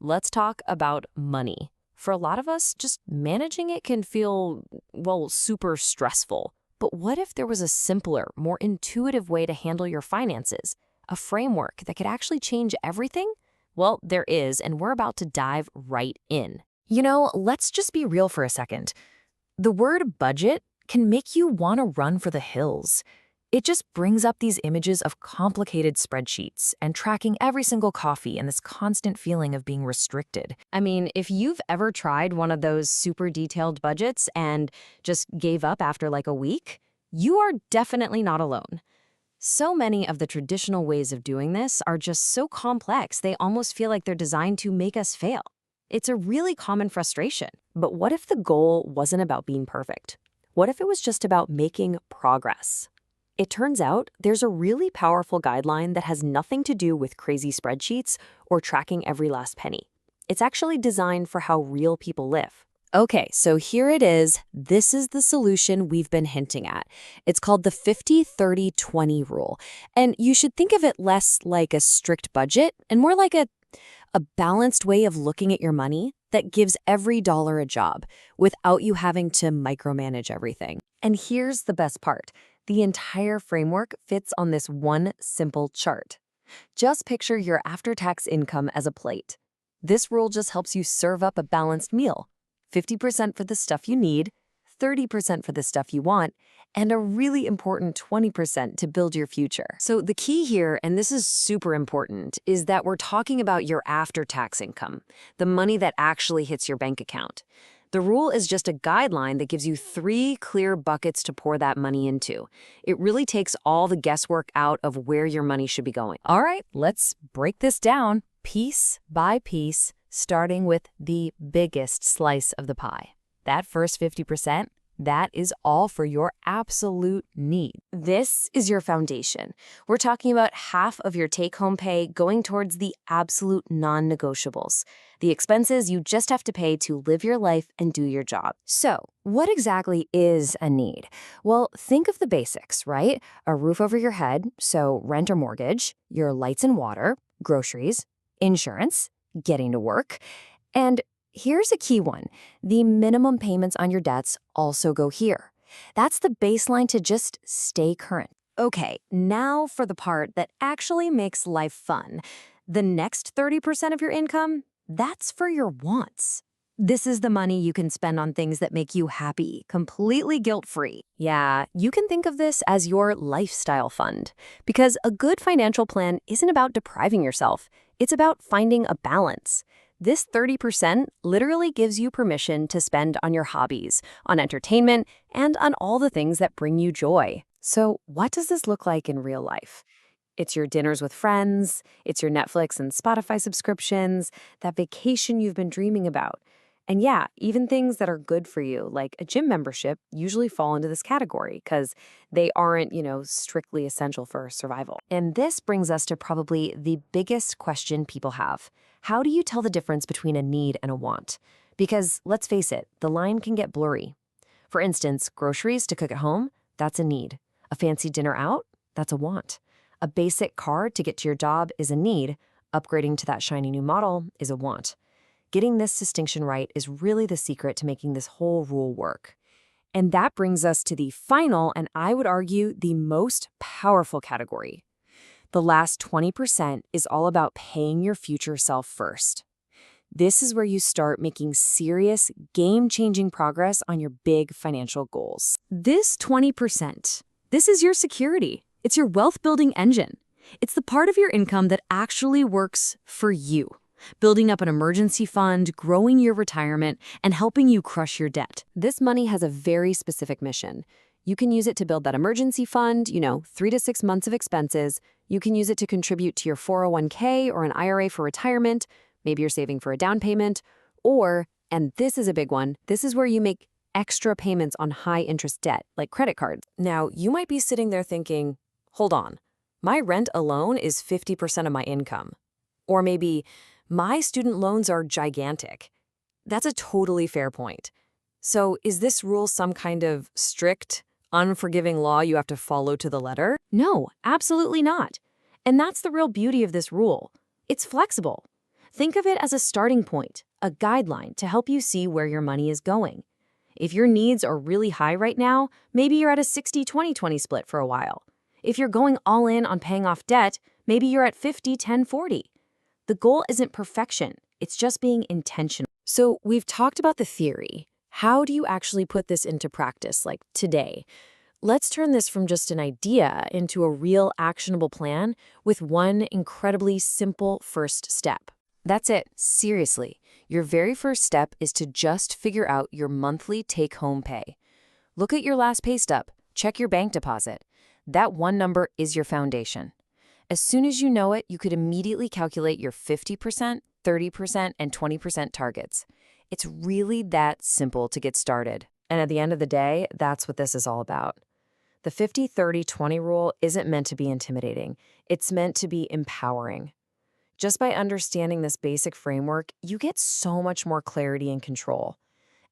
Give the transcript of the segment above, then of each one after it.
let's talk about money. For a lot of us, just managing it can feel, well, super stressful. But what if there was a simpler, more intuitive way to handle your finances? A framework that could actually change everything? Well, there is, and we're about to dive right in. Let's just be real for a second. The word budget can make you want to run for the hills. It just brings up these images of complicated spreadsheets and tracking every single coffee and this constant feeling of being restricted. I mean, if you've ever tried one of those super detailed budgets and just gave up after like a week, you are definitely not alone. So many of the traditional ways of doing this are just so complex, they almost feel like they're designed to make us fail. It's a really common frustration. But what if the goal wasn't about being perfect? What if it was just about making progress? It turns out there's a really powerful guideline that has nothing to do with crazy spreadsheets or tracking every last penny. It's actually designed for how real people live. Okay, so here it is. This is the solution we've been hinting at. It's called the 50-30-20 rule. And you should think of it less like a strict budget and more like a balanced way of looking at your money that gives every dollar a job without you having to micromanage everything. And here's the best part. The entire framework fits on this one simple chart. Just picture your after-tax income as a plate. This rule just helps you serve up a balanced meal. 50% for the stuff you need, 30% for the stuff you want, and a really important 20% to build your future. So the key here, and this is super important, is that we're talking about your after-tax income, the money that actually hits your bank account. The rule is just a guideline that gives you 3 clear buckets to pour that money into. It really takes all the guesswork out of where your money should be going. All right, let's break this down piece by piece, starting with the biggest slice of the pie. That first 50%, that is all for your absolute need. This is your foundation. We're talking about half of your take-home pay going towards the absolute non-negotiables, the expenses you just have to pay to live your life and do your job. So, what exactly is a need? Well, think of the basics, right? A roof over your head, so rent or mortgage, your lights and water, groceries, insurance, getting to work, and here's a key one. The minimum payments on your debts also go here. That's the baseline to just stay current. Okay, now for the part that actually makes life fun. The next 30% of your income, that's for your wants. This is the money you can spend on things that make you happy, completely guilt-free. Yeah, you can think of this as your lifestyle fund. Because a good financial plan isn't about depriving yourself. It's about finding a balance. This 30% literally gives you permission to spend on your hobbies, on entertainment, and on all the things that bring you joy. So what does this look like in real life? It's your dinners with friends, it's your Netflix and Spotify subscriptions, that vacation you've been dreaming about. And yeah, even things that are good for you, like a gym membership, usually fall into this category because they aren't, strictly essential for survival. And this brings us to probably the biggest question people have. How do you tell the difference between a need and a want? Because let's face it, the line can get blurry. For instance, groceries to cook at home, that's a need. A fancy dinner out, that's a want. A basic car to get to your job is a need. Upgrading to that shiny new model is a want. Getting this distinction right is really the secret to making this whole rule work. And that brings us to the final, and I would argue the most powerful category. The last 20% is all about paying your future self first. This is where you start making serious, game-changing progress on your big financial goals. This 20%, this is your security. It's your wealth-building engine. It's the part of your income that actually works for you. Building up an emergency fund, growing your retirement, and helping you crush your debt. This money has a very specific mission. You can use it to build that emergency fund, 3 to 6 months of expenses. You can use it to contribute to your 401k or an IRA for retirement. Maybe you're saving for a down payment. Or, and this is a big one, this is where you make extra payments on high-interest debt, like credit cards. Now, you might be sitting there thinking, hold on, my rent alone is 50% of my income. Or maybe, my student loans are gigantic. That's a totally fair point. So is this rule some kind of strict, unforgiving law you have to follow to the letter? No, absolutely not. And that's the real beauty of this rule. It's flexible. Think of it as a starting point, a guideline to help you see where your money is going. If your needs are really high right now, maybe you're at a 60-20-20 split for a while. If you're going all in on paying off debt, maybe you're at 50-10-40. The goal isn't perfection, it's just being intentional. So we've talked about the theory. How do you actually put this into practice, like today? Let's turn this from just an idea into a real actionable plan with one incredibly simple first step. That's it, seriously. Your very first step is to just figure out your monthly take-home pay. Look at your last pay stub, check your bank deposit. That one number is your foundation. As soon as you know it, you could immediately calculate your 50%, 30%, and 20% targets. It's really that simple to get started. And at the end of the day, that's what this is all about. The 50-30-20 rule isn't meant to be intimidating. It's meant to be empowering. Just by understanding this basic framework, you get so much more clarity and control.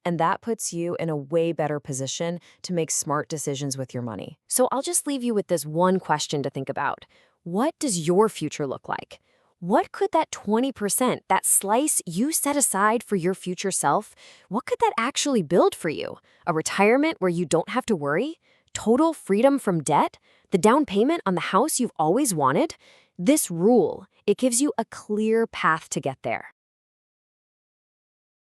And that puts you in a way better position to make smart decisions with your money. So I'll just leave you with this one question to think about. What does your future look like? What could that 20%, that slice you set aside for your future self, what could that actually build for you? A retirement where you don't have to worry? Total freedom from debt? The down payment on the house you've always wanted? This rule, it gives you a clear path to get there.